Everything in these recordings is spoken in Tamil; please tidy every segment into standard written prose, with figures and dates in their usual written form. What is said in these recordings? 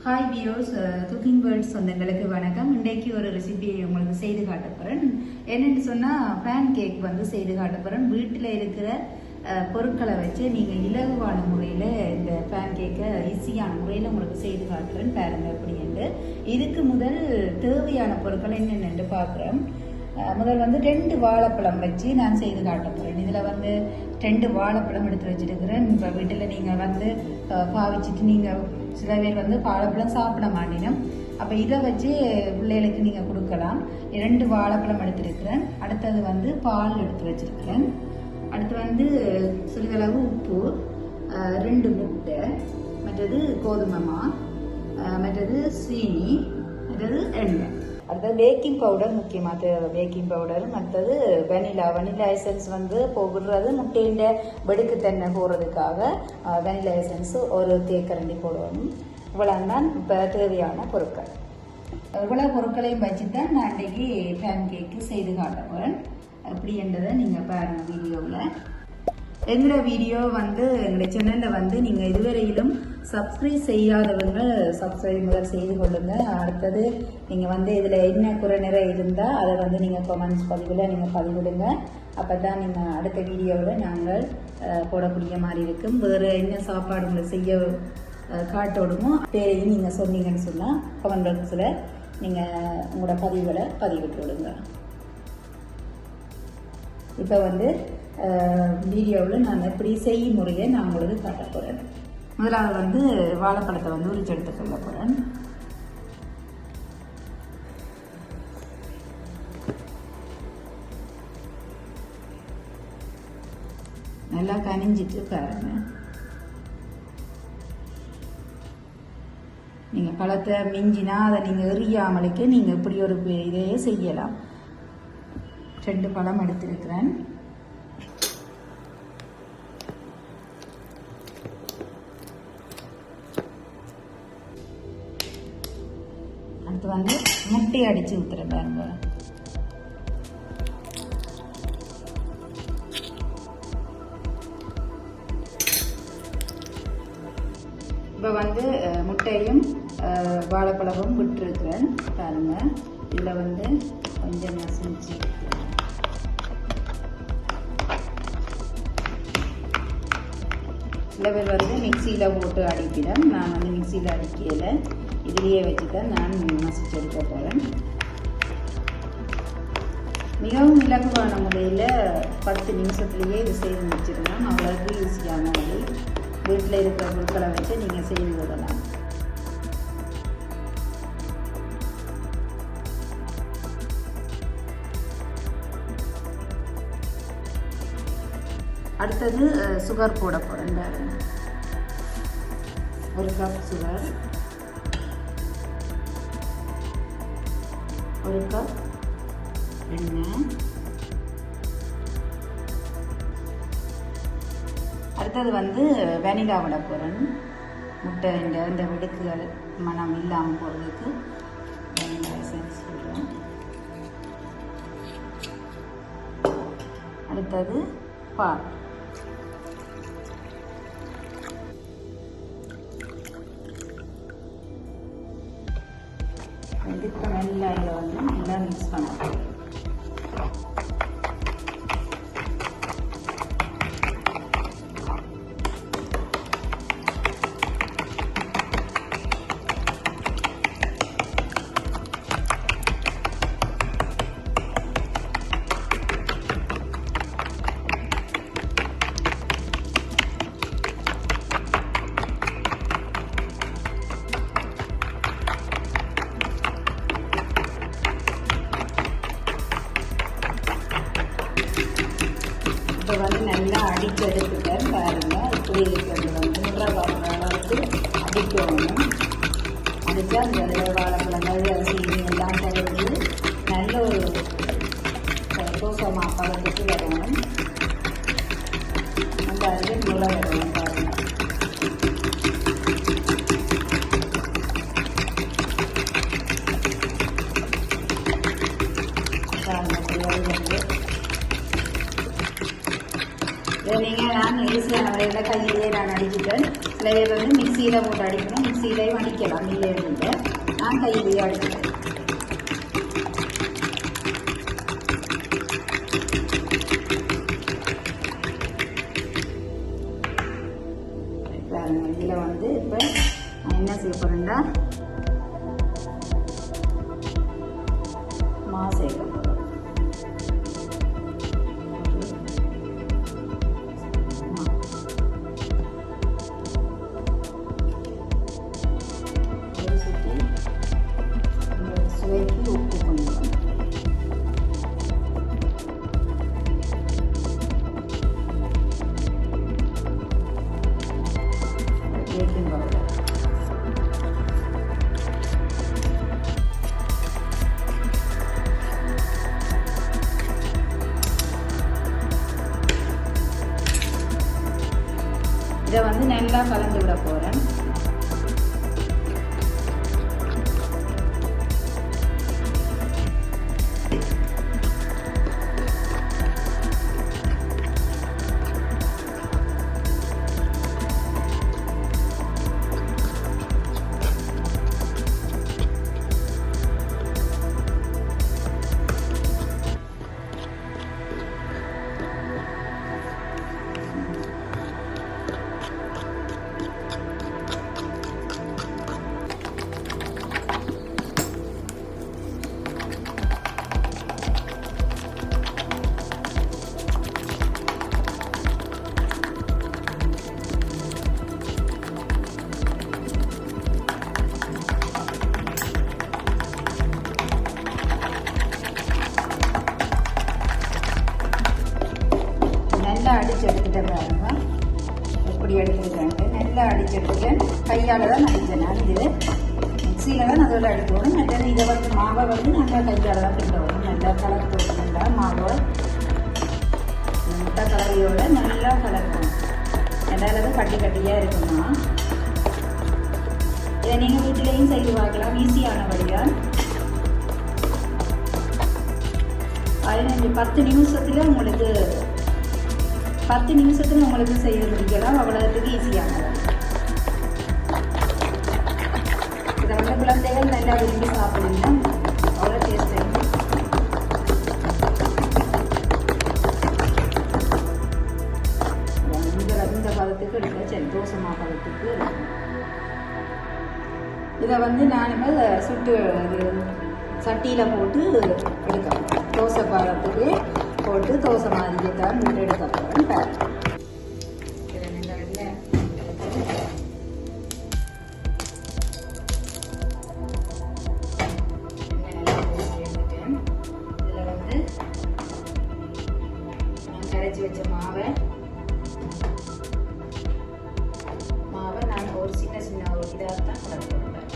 ஹாய் வியோஸ், குக்கிங் வேர்ல்ட் சொந்தங்களுக்கு வணக்கம். இன்றைக்கு ஒரு ரெசிபியை உங்களுக்கு செய்து காட்ட போகிறேன். என்னென்னு சொன்னால் பேன் கேக் வந்து செய்து காட்ட போகிறேன். வீட்டில் இருக்கிற பொருட்களை வச்சு நீங்கள் இலகுவான முறையில் இந்த பேன் கேக்கை ஈஸியான முறையில் உங்களுக்கு செய்து காட்டுறேன். பாருங்கள் எப்படின்ட்டு. இதுக்கு முதல் தேவையான பொருட்கள் என்னென்னு பார்க்குறேன். முதல் வந்து 2 வாழைப்பழம் வச்சு நான் செய்து காட்ட போகிறேன். இதில் வந்து 2 வாழைப்பழம் எடுத்து வச்சுருக்கிறேன். இப்போ வீட்டில் நீங்கள் வந்து பாவிச்சிட்டு நீங்கள் சில பேர் வந்து வாழைப்பழம் சாப்பிட மாட்டேனும். அப்போ இதை வச்சு பிள்ளைகளுக்கு நீங்கள் கொடுக்கலாம். 2 வாழைப்பழம் எடுத்துருக்கிறேன். அடுத்தது வந்து பால் எடுத்து வச்சுருக்கிறேன். அடுத்து வந்து சிறிதளவு உப்பு, 2 முட்டை, மற்றது கோதுமை மா, மற்றது சீனி, மற்றது எண்ணெய். அடுத்தது பேக்கிங் பவுடர், முக்கியமாக தேவை பேக்கிங் பவுடர். மற்றது வெனிலா எசன்ஸ் வந்து போடுறது முட்டையில் வெடுக்குத்தன்மை போடுறதுக்காக வெனிலா எசன்ஸ் ஒரு தேக்கரண்டி போடணும். இவ்வளோதான் இப்போ தேவையான பொருட்கள். இவ்வளோ பொருட்களையும் வச்சு தான் நான் இன்றைக்கி பேன் கேக்கு செய்து காட்டுவேன். அப்படின்றதை நீங்கள் பாருங்கள் வீடியோவில். எங்களோட வீடியோ வந்து எங்களுடைய சேனலில் வந்து நீங்கள் இதுவரையிலும் சப்ஸ்கிரைப் செய்யாதவங்க சப்ஸ்கிரைப் முதல் செய்து கொள்ளுங்கள். அடுத்தது நீங்கள் வந்து இதில் என்ன குறை நிறை இருந்தால் அதை வந்து நீங்கள் கமெண்ட்ஸ் பதிவில் நீங்கள் பதிவிடுங்க. அப்போ தான் நீங்கள் அடுத்த வீடியோவில் நாங்கள் போடக்கூடிய மாதிரி இருக்கும். வேறு என்ன சாப்பாடு உங்களை செய்ய காட்டோடுமோ பேரையும் நீங்கள் சொன்னீங்கன்னு சொன்னால் கமெண்ட் பாக்ஸில் நீங்கள் உங்களோட பதிவுகளை பதிவிட்டு விடுங்க. இப்போ வந்து வீடியோவில் நான் எப்படி செய்யும் முறையை நான் உங்களுக்கு காட்ட போகிறேன். முதலாவது வந்து வாழைப்பழத்தை வந்து உரிச்சு எடுத்து சொல்ல போகிறேன். நல்லா கனிஞ்சிட்டு பாருங்க. நீங்கள் பழத்தை மிஞ்சினா அதை நீங்கள் எறியாமலுக்கு நீங்கள் இப்படி ஒரு இதையே செய்யலாம். 2 பழம் எடுத்திருக்கிறேன். அடுத்து வந்து முட்டையை அடித்து ஊற்றுறேன் பாருங்க. இப்போ வந்து முட்டையும் வாழைப்பழமும் விட்டுருக்கிறேன் பாருங்க. இதில் வந்து கொஞ்சம் நசிஞ்சு சில பேர் வந்து மிக்சியில் போட்டு அடிக்கிறேன். நான் வந்து மிக்சியில் அடிக்கலை, இதிலேயே வச்சு தான் நான் மசிச்சு எடுக்க போகிறேன். மிகவும் இலகுவான முறையில் 10 நிமிஷத்துலேயே இது செய்து முடிச்சிடலாம். அவ்வளோக்கு ஈஸியான முறை. வீட்டில் இருக்கிற பொருட்களை வச்சு நீங்கள் செய்து விடலாம். அடுத்தது சுகர் போட போகிறேன். பாருங்க, 1 கப் சுகர், 1 கப் எண்ணெய். அடுத்தது வந்து வெனிலா விட போகிறேன். முட்டை இந்த வெடுக்குகள் மனம் இல்லாமல் போகிறதுக்கு வெனிலா எசன்ஸ் போடுறேன். அடுத்தது பால். இதுக்கு நல்லா இதில் வந்து நல்லா மிக்ஸ் பண்ணலாம். இப்போ வந்து நல்லா அடிக்க எடுத்துட்டேன் பாருங்க. இப்படி இருக்கிறது வந்து முறை பார்க்குற அளவுக்கு அடிக்கணும். அடித்தா அந்த வாழைப்பழங்கள் சீனி எல்லாம் தவிர்த்து நல்ல ஒரு தோசை மாப்பழத்துக்கு வரணும். அந்த அதில் முறை வரணும் பாருங்க. நீங்கள் நான் ஈஸியான முறையில் கையிலேயே நான் அடிச்சுட்டேன். லேயர் வந்து மிக்சியில் போட்டு அடிக்கணும். மிக்சியிலையும் அடிக்கலாம் இல்லைன்னு, நான் கையிலேயே அடிக்கிறேன். இதில் வந்து இப்போ நான் என்ன செய்ய போகிறேன்னா மாவு சேர்க்க போகிறேன். ஒரு சுற்றி சுவைக்கு உப்பு கொஞ்சம், பேக்கிங் பவுடர், இதை வந்து நல்லா கலந்து விட போகிறேன். நல்லா அடிச்சு எடுத்துட்டேன் பாருங்க, எப்படி எடுத்துக்கிட்டேன். நல்லா அடிச்சு எடுத்துட்டேன். கையால் தான் அடித்தேன் நான். இது மிக்சியில் தான் அதில் அடிக்கணும். மற்றது இதை வந்து மாவை வந்து நல்லா கையால் தான் கிண்டணும். நல்லா கலர் போட்டுக்கிட்டா மாவை முட்டை கலவையோடு நல்லா கலக்கணும். ரெண்டாவது கட்டி கட்டியாக இருக்குமா. இதை நீங்கள் வீட்டிலையும் செய்து பார்க்கலாம், ஈஸியான வழியாக. 10 நிமிஷத்தில் உங்களுக்கு 10 நிமிஷத்தில் உங்களுக்கு செய்து முடிக்கலாம். அவ்வளோத்துக்கு ஈஸியானது. இதை வந்து குழந்தைகள் நல்லா விரும்பி சாப்பிடுங்க, அவ்வளோ டேஸ்ட் ஆகும். இந்த பதத்துக்கு எடுக்க சரி, தோசை பதத்துக்கு. இதை வந்து நானுமே சுட்டு சட்டியில் போட்டு எடுக்கலாம். தோசை பதத்துக்கு போட்டு தோசை மாதிரி தான் முட்டை எடுக்க போகிறேன். பாருங்க, இதில் வந்து நான் கரைச்சி வச்ச மாவை நான் ஒரு சின்ன இதாக தான் கலந்து போடுறேன்.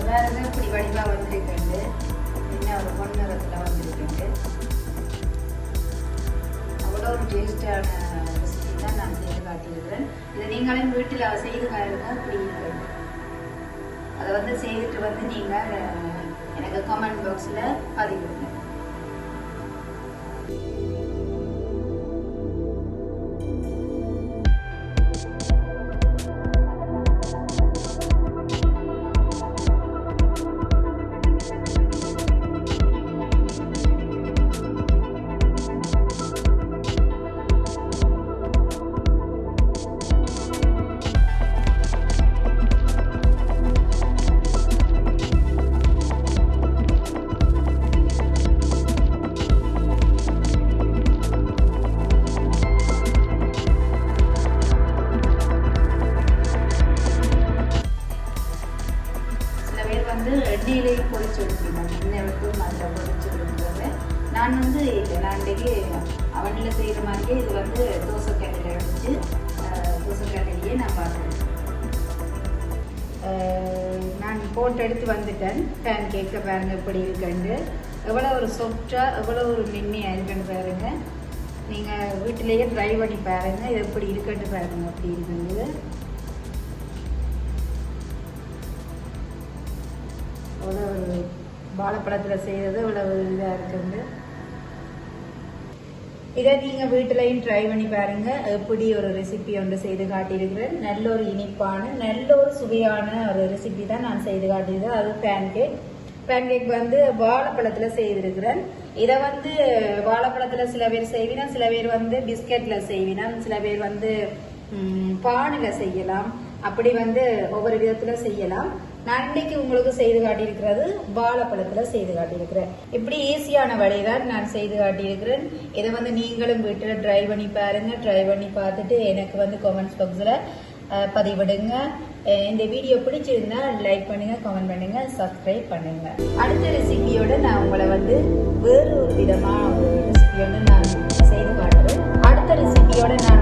வேறு இப்படி வடிவாக வந்திருக்குண்டு, என்ன ஒரு பொன்னிறத்தில் வந்திருக்குண்டு. அவ்வளோ ஒரு டேஸ்டான ரெசிபி தான் நான் செய்து காட்டியிருக்கிறேன். இதை நீங்களும் வீட்டில் செய்து காட்டுங்க, இப்படி இருக்குது. அதை வந்து செய்துட்டு வந்து நீங்கள் எனக்கு கமெண்ட் பாக்ஸில் பதிவிடுங்க. நான் வந்து நான் இன்றைக்கு அவனில் செய்கிற மாதிரியே இது வந்து தோசைக்கல்லில் வச்சு தோசைக்கல்லையே நான் பார்க்குறேன். நான் போட்டு எடுத்து வந்துட்டேன். பேன் கேக்கை பாருங்க எப்படி இருக்குன்னு, எவ்வளோ ஒரு சாஃப்டாக எவ்வளோ ஒரு மென்மையாக இருக்குன்னு பாருங்க. நீங்கள் வீட்டிலேயே ட்ரை பண்ணி பாருங்க, இது எப்படி இருக்குன்னு பாருங்க அப்படி இருக்குது. அவ்வளோ ஒரு வாழைப்பழத்தில் செய்கிறது இவ்வளோ இதாக இருக்குது. இதை நீங்கள் வீட்டிலையும் ட்ரை பண்ணி பாருங்க. எப்படி ஒரு ரெசிபி ஒன்று செய்து காட்டியிருக்கிறேன். நல்ல ஒரு இனிப்பான நல்ல ஒரு சுவையான ஒரு ரெசிபி தான் நான் செய்து காட்டியிருக்கிறேன். அது பேன்கேக் வந்து வாழைப்பழத்தில் செய்திருக்கிறேன். இதை வந்து வாழைப்பழத்தில் சில பேர் செய்வினா, சில பேர் வந்து பிஸ்கெட்டில் செய்வினா, சில பேர் வந்து பானில் செய்யலாம். அப்படி வந்து ஒவ்வொரு விதத்தில் செய்யலாம். நான் இன்னைக்கு உங்களுக்கு செய்து காட்டியிருக்கிறது வாழைப்பழத்தில் செய்து காட்டியிருக்கிறேன். இப்படி ஈஸியான வழிதான் நான் செய்து காட்டியிருக்கிறேன். இதை வந்து நீங்களும் வீட்டில் ட்ரை பண்ணி பாருங்க. ட்ரை பண்ணி பார்த்துட்டு எனக்கு வந்து கமெண்ட்ஸ் பாக்ஸில் பதிவிடுங்க. இந்த வீடியோ பிடிச்சிருந்தா லைக் பண்ணுங்க, கமெண்ட் பண்ணுங்க, சப்ஸ்கிரைப் பண்ணுங்க. அடுத்த ரெசிபியோட நான் உங்களை வந்து வேறு ஒரு விதமான ஒரு ரெசிபியோட நான் செய்து காட்டுறேன். அடுத்த ரெசிபியோட நான்